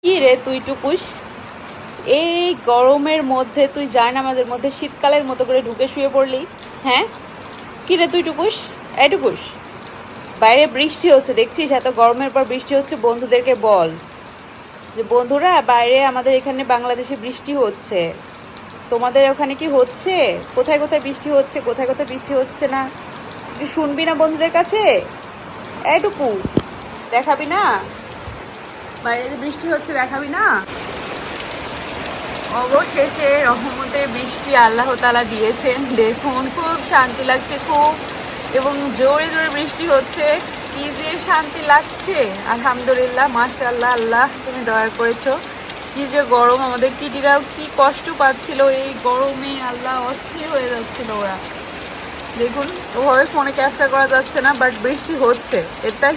কি রে তুই টুকুস, এই গরমের মধ্যে তুই জায়নামাজের মধ্যে শীতকালের মতো করে ঢুকে শুয়ে পড়লি? হ্যাঁ, কি রে তুই টুকুস, এই টুকুস, বাইরে বৃষ্টি হচ্ছে দেখছিস, এত গরমের পর বৃষ্টি হচ্ছে, বন্ধুদেরকে বল যে বন্ধুরা বাইরে আমাদের এখানে বাংলাদেশে বৃষ্টি হচ্ছে, তোমাদের ওখানে কি হচ্ছে? কোথায় কোথায় বৃষ্টি হচ্ছে, কোথায় কোথায় বৃষ্টি হচ্ছে না, তুই শুনবি না বন্ধুদের কাছে? এইটুকু দেখাবি না? বাইরে যে বৃষ্টি হচ্ছে দেখাবি না? অবশেষে রহমতের বৃষ্টি আল্লাহ তাআলা দিয়েছেন, দেখুন খুব শান্তি লাগছে, খুব এবং জোরে জোরে বৃষ্টি হচ্ছে, কি যে শান্তি লাগছে। আলহামদুলিল্লাহ, মাশাআল্লাহ, আল্লাহ তুমি দয়া করেছো। কি যে গরম, আমাদের কিটিরাও কি কষ্ট পাচ্ছিল এই গরমে, আল্লাহ অস্থির হয়ে যাচ্ছিল ওরা। দেখুন ওভাবে ফোনে ক্যাপচার করা যাচ্ছে না, বাট বৃষ্টি হচ্ছে, এটা